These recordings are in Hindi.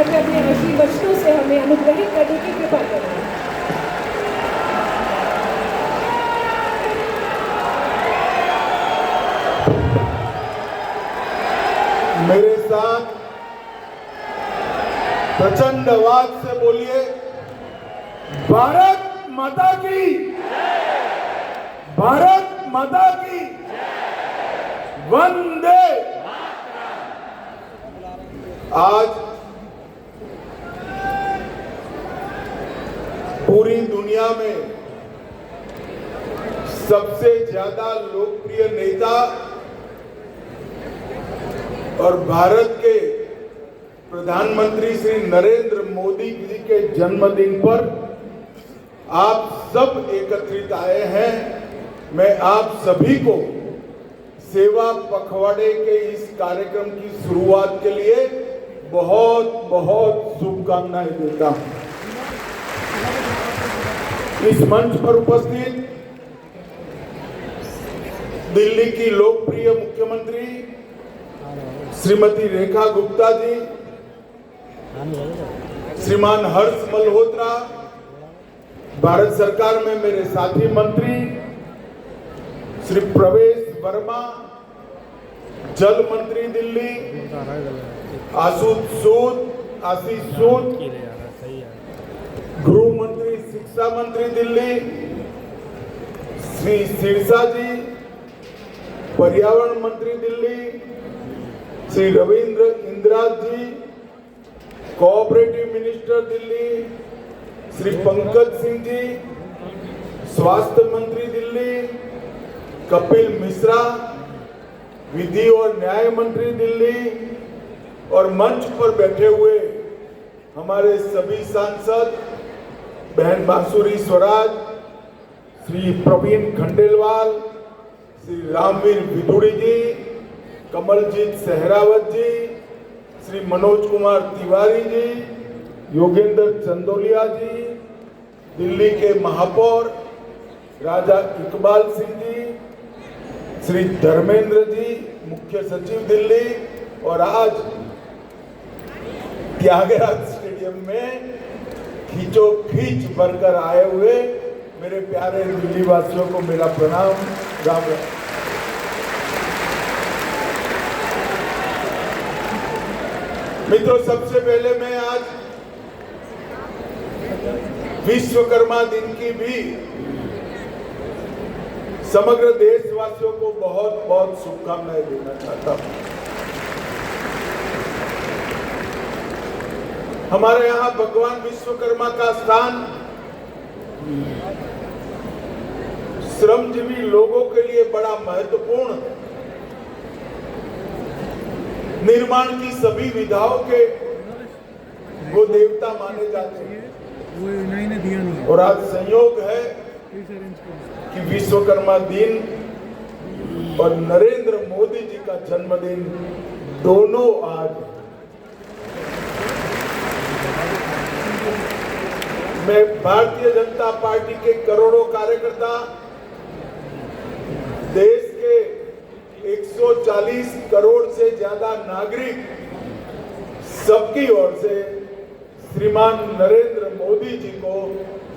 कृपया अपने हंसी वचनों से हमें अनुग्रहित करने की कृपा करें। मेरे साथ प्रचंड आवाज से बोलिए, भारत माता की, भारत माता की, वंदे। आज पूरी दुनिया में सबसे ज्यादा लोकप्रिय नेता और भारत के प्रधानमंत्री श्री नरेंद्र मोदी जी के जन्मदिन पर आप सब एकत्रित आए हैं। मैं आप सभी को सेवा पखवाड़े के इस कार्यक्रम की शुरुआत के लिए बहुत बहुत शुभकामनाएं देता हूं। इस मंच पर उपस्थित दिल्ली की लोकप्रिय मुख्यमंत्री श्रीमती रेखा गुप्ता जी, श्रीमान हर्ष मल्होत्रा, भारत सरकार में मेरे साथी मंत्री श्री प्रवेश वर्मा, जल मंत्री दिल्ली आशीष सूद, गृह मंत्री शिक्षा मंत्री दिल्ली श्री सिरसा जी, पर्यावरण मंत्री दिल्ली श्री रविंद्र इंदिरा जी, कोऑपरेटिव मिनिस्टर दिल्ली श्री पंकज सिंह जी, स्वास्थ्य मंत्री दिल्ली कपिल मिश्रा, विधि और न्याय मंत्री दिल्ली और मंच पर बैठे हुए हमारे सभी सांसद बहन बांसुरी स्वराज, श्री प्रवीण खंडेलवाल, श्री रामवीर विदुड़ी जी, कमलजीत सहरावत जी, श्री मनोज कुमार तिवारी जी, योगेंद्र चंदोलिया जी, दिल्ली के महापौर राजा इकबाल सिंह जी, श्री धर्मेंद्र जी, मुख्य सचिव दिल्ली, और आज त्यागराज स्टेडियम में खींचो खींच भरकर आए हुए मेरे प्यारे दिल्ली वासियों को मेरा प्रणाम, राम राम। मित्रों, सबसे पहले मैं आज विश्वकर्मा दिन की भी समग्र देशवासियों को बहुत बहुत शुभकामनाएं देना चाहता हूं। हमारे यहाँ भगवान विश्वकर्मा का स्थान श्रमजीवी लोगों के लिए बड़ा महत्वपूर्ण है। निर्माण की सभी विधाओं के वो देवता माने जाते हैं और आज संयोग है कि विश्वकर्मा दिन और नरेंद्र मोदी जी का जन्मदिन दोनों आज। मैं भारतीय जनता पार्टी के करोड़ों कार्यकर्ता, देश के 140 करोड़ से ज्यादा नागरिक, सबकी ओर से श्रीमान नरेंद्र मोदी जी को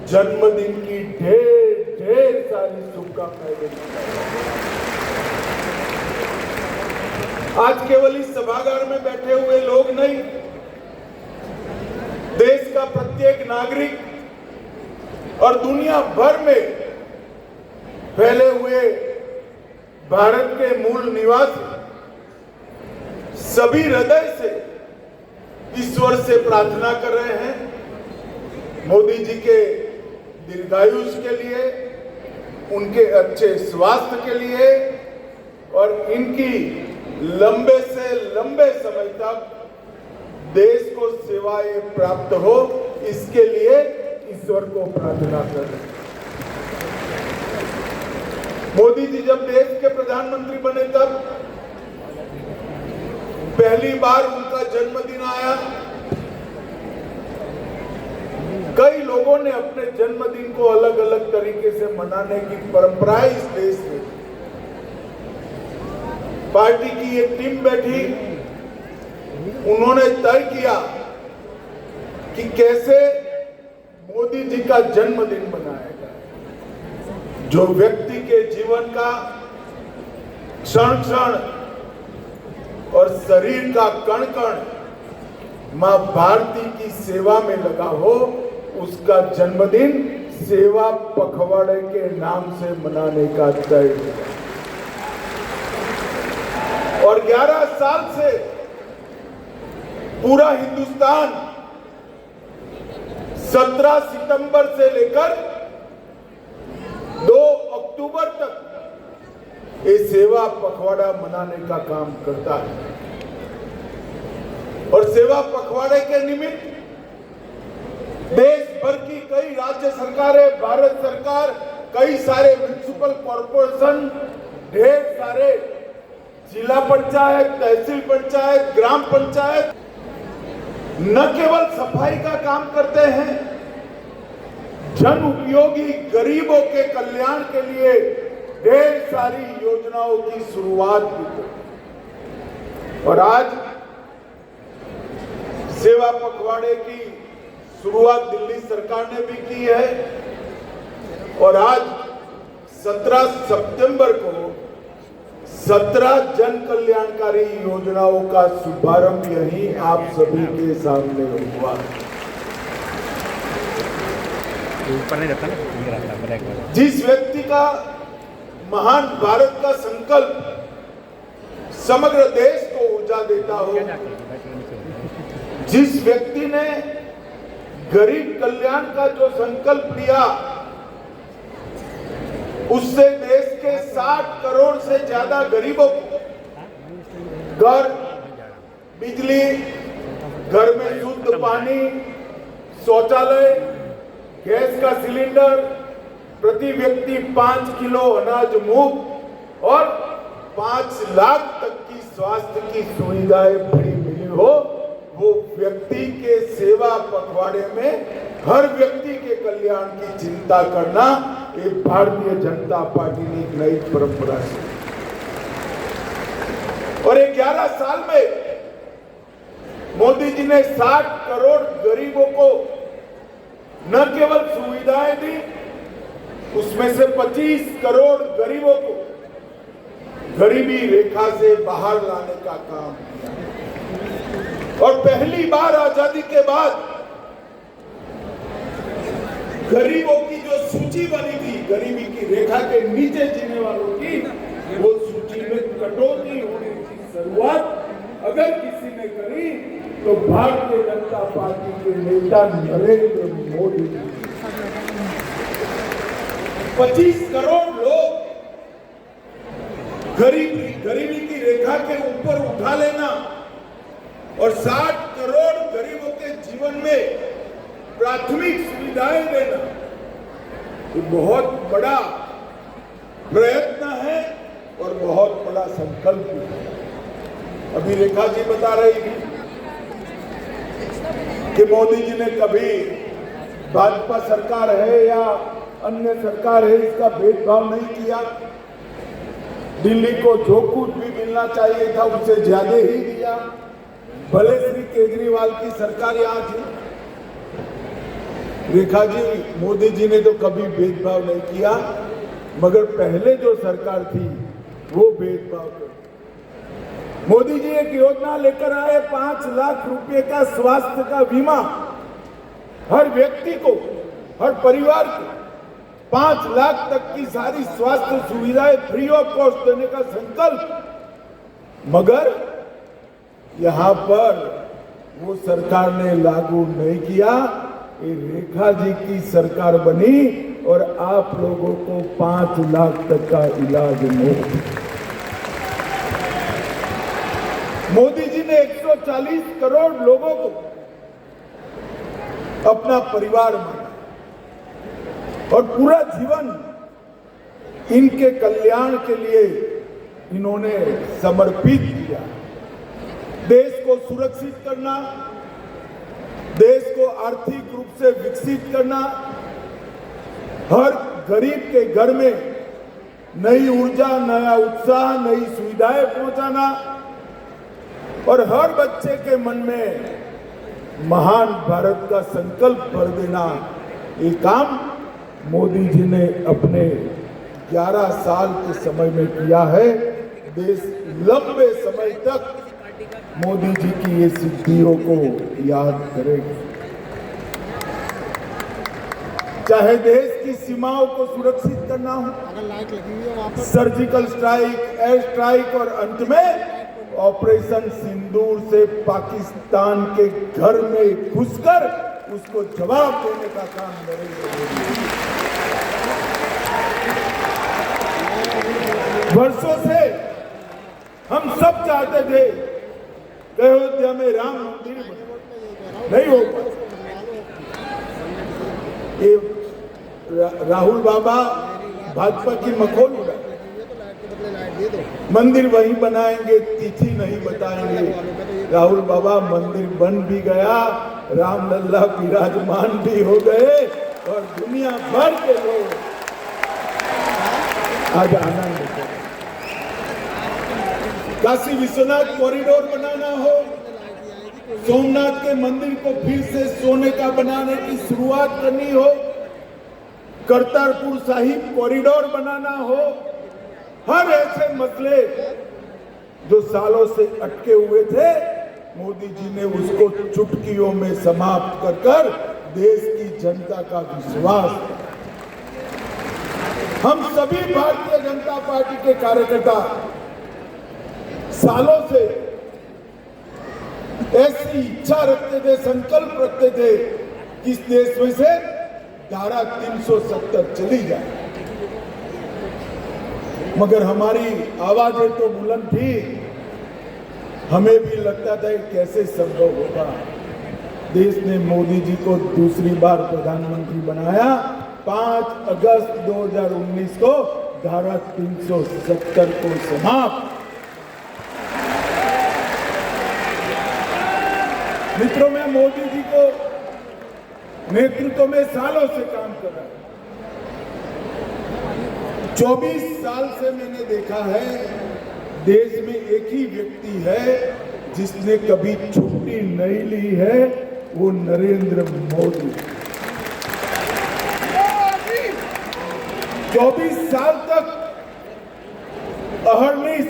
जन्मदिन की ढेर ढेर सारी शुभकामनाएं देता हूं। आज केवल इस सभागार में बैठे हुए लोग नहीं, देश का प्रत्येक नागरिक और दुनिया भर में फैले हुए भारत के मूल निवासी सभी हृदय से ईश्वर से प्रार्थना कर रहे हैं मोदी जी के दीर्घायुष के लिए, उनके अच्छे स्वास्थ्य के लिए और इनकी लंबे से लंबे समय तक देश को सेवाएं प्राप्त हो, इसके लिए ईश्वर को प्रार्थना कर रहे हैं। मोदी जी जब देश के प्रधानमंत्री बने तब पहली बार उनका जन्मदिन आया। कई लोगों ने अपने जन्मदिन को अलग अलग तरीके से मनाने की परंपरा है इस देश में। पार्टी की एक टीम बैठी, उन्होंने तय किया कि कैसे मोदी जी का जन्मदिन मनाएगा, जो व्यक्ति के जीवन का क्षण क्षण और शरीर का कण कण मां भारती की सेवा में लगा हो, उसका जन्मदिन सेवा पखवाड़े के नाम से मनाने का तय है। और 11 साल से पूरा हिंदुस्तान 17 सितंबर से लेकर 2 अक्टूबर तक ये सेवा पखवाड़ा मनाने का काम करता है। और सेवा पखवाड़े के निमित्त देश भर की कई राज्य सरकारें, भारत सरकार, कई सारे म्युनिसिपल कॉर्पोरेशन, ढेर सारे जिला पंचायत, तहसील पंचायत, ग्राम पंचायत न केवल सफाई का काम करते हैं, जन उपयोगी गरीबों के कल्याण के लिए ढेर सारी योजनाओं की शुरुआत की गई। और आज सेवा पखवाड़े की शुरुआत दिल्ली सरकार ने भी की है। और आज 17 सितंबर को 17 जन कल्याणकारी योजनाओं का शुभारंभ यही आप सभी के सामने हुआ। जिस व्यक्ति का महान भारत का संकल्प समग्र देश को ऊर्जा देता हो, जिस व्यक्ति ने गरीब कल्याण का जो संकल्प लिया, उससे देश के 60 करोड़ से ज्यादा गरीबों को घर, बिजली, घर में शुद्ध पानी, शौचालय, गैस का सिलेंडर, प्रति व्यक्ति 5 किलो अनाज मुफ्त और 5 लाख तक की स्वास्थ्य की सुविधाएं फ्री मिली हो, वो व्यक्ति के सेवा पखवाड़े में हर व्यक्ति के कल्याण की चिंता करना, ये भारतीय जनता पार्टी ने एक नई परंपरा से। और 11 साल में मोदी जी ने 60 करोड़ गरीबों को न केवल सुविधाएं दी, उसमें से 25 करोड़ गरीबों को गरीबी रेखा से बाहर लाने का काम किया। और पहली बार आजादी के बाद गरीबों की जो सूची बनी थी, गरीबी की रेखा के नीचे जीने वालों की, वो सूची में कटौती होने की शुरुआत अगर किसी ने करी तो भारतीय जनता पार्टी के नेता नरेंद्र मोदी। 25 करोड़ लोग गरीबी की रेखा के ऊपर उठा लेना और 60 करोड़ गरीबों के जीवन में प्राथमिक सुविधाएं देना, ये बहुत बड़ा प्रयत्न है और बहुत बड़ा संकल्प है। अभी रेखा जी बता रही थी कि मोदी जी ने कभी भाजपा सरकार है या अन्य सरकार है इसका भेदभाव नहीं किया। दिल्ली को जो कुछ भी मिलना चाहिए था उससे ज्यादा ही दिया। भले श्री केजरीवाल की सरकार यहाँ थी, रेखा जी, मोदी जी ने तो कभी भेदभाव नहीं किया, मगर पहले जो सरकार थी वो भेदभाव करती। मोदी जी एक योजना लेकर आए, 5 लाख रुपए का स्वास्थ्य का बीमा हर व्यक्ति को, हर परिवार को 5 लाख तक की सारी स्वास्थ्य सुविधाएं फ्री ऑफ कॉस्ट देने का संकल्प, मगर यहां पर वो सरकार ने लागू नहीं किया। ये रेखा जी की सरकार बनी और आप लोगों को 5 लाख तक का इलाज मुफ्त। मोदी जी ने 140 करोड़ लोगों को अपना परिवार माना और पूरा जीवन इनके कल्याण के लिए इन्होंने समर्पित किया। देश को सुरक्षित करना, देश को आर्थिक रूप से विकसित करना, हर गरीब के घर में नई ऊर्जा, नया उत्साह, नई सुविधाएं पहुंचाना और हर बच्चे के मन में महान भारत का संकल्प भर देना, ये काम मोदी जी ने अपने 11 साल के समय में किया है। देश लंबे समय तक मोदी जी की ये सिद्धियों को याद करेगा। चाहे देश की सीमाओं को सुरक्षित करना हो, सर्जिकल स्ट्राइक, एयर स्ट्राइक और अंत में ऑपरेशन सिंदूर से पाकिस्तान के घर में घुसकर उसको जवाब देने का काम नरेंद्र मोदी। वर्षों से हम सब चाहते थे कि अयोध्या में राम मंदिर नहीं हो पाए। ये राहुल बाबा भाजपा की मखौल उड़ा, मंदिर वहीं बनाएंगे, तिथि नहीं बताएंगे। राहुल बाबा मंदिर बन भी गया, रामलल्ला विराजमान भी हो गए और दुनिया भर के लोग आज आनंद लेते हैं। काशी विश्वनाथ कॉरिडोर बनाना हो, सोमनाथ के मंदिर को फिर से सोने का बनाने की शुरुआत करनी हो, करतारपुर साहिब कॉरिडोर बनाना हो, हर ऐसे मसले जो सालों से अटके हुए थे, मोदी जी ने उसको चुटकियों में समाप्त कर कर देश की जनता का विश्वास। हम सभी भारतीय जनता पार्टी के कार्यकर्ता सालों से ऐसी इच्छा रखते थे, संकल्प रखते थे कि इस देश में से धारा 370 चली जाए, मगर हमारी आवाजें तो बुलंद थी। हमें भी लगता था कैसे संभव होगा। देश ने मोदी जी को दूसरी बार प्रधानमंत्री बनाया। 5 अगस्त 2019 को धारा 370 को समाप्त। मित्रों, मैं मोदी जी को नेतृत्व में सालों से काम कर रहा हूं। 24 साल से मैंने देखा है देश में एक ही व्यक्ति है जिसने कभी छुट्टी नहीं ली है, वो नरेंद्र मोदी। 24 साल तक अहर्निश,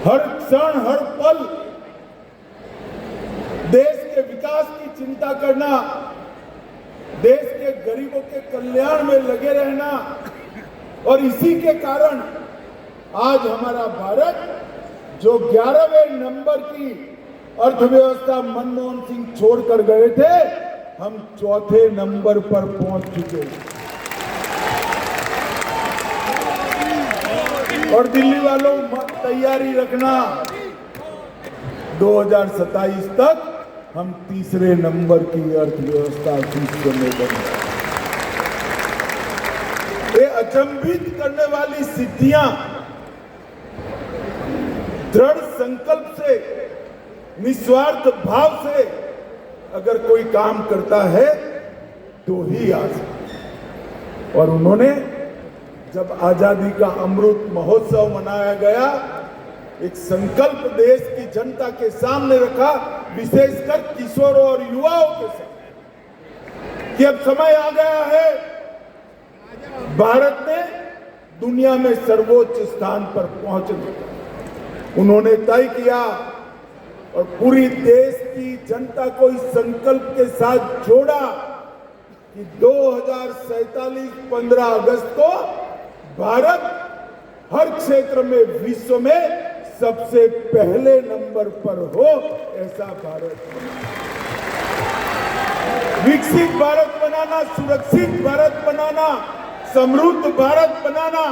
हर क्षण हर पल देश के विकास की चिंता करना, देश के गरीबों के कल्याण में लगे रहना, और इसी के कारण आज हमारा भारत जो 11वें नंबर की अर्थव्यवस्था मनमोहन सिंह छोड़कर गए थे, हम 4थे नंबर पर पहुंच चुके हैं। और दिल्ली वालों, तैयारी रखना, 2027 तक हम 3रे नंबर की अर्थव्यवस्था विश्व में बनेंगे। ये अचंभित करने वाली सिद्धियां दृढ़ संकल्प से, निस्वार्थ भाव से अगर कोई काम करता है तो ही आ सकता। और उन्होंने जब आजादी का अमृत महोत्सव मनाया गया, एक संकल्प देश की जनता के सामने रखा, विशेषकर किशोरों और युवाओं के साथ, कि अब समय आ गया है भारत ने दुनिया में सर्वोच्च स्थान पर पहुंचने का। उन्होंने तय किया और पूरी देश की जनता को इस संकल्प के साथ जोड़ा कि 2047 15 अगस्त को भारत हर क्षेत्र में विश्व में सबसे पहले नंबर पर हो, ऐसा भारत विकसित भारत बनाना, सुरक्षित भारत बनाना, समृद्ध भारत बनाना,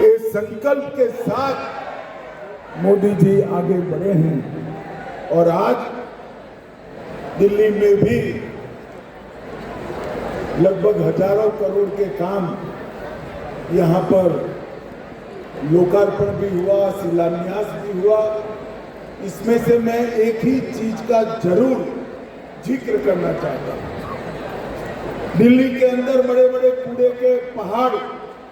इस संकल्प के साथ मोदी जी आगे बढ़े हैं। और आज दिल्ली में भी लगभग हजारों करोड़ के काम यहाँ पर लोकार्पण भी हुआ, शिलान्यास भी हुआ। इसमें से मैं एक ही चीज का जरूर जिक्र करना चाहता हूं। दिल्ली के अंदर बड़े बड़े कूड़े के पहाड़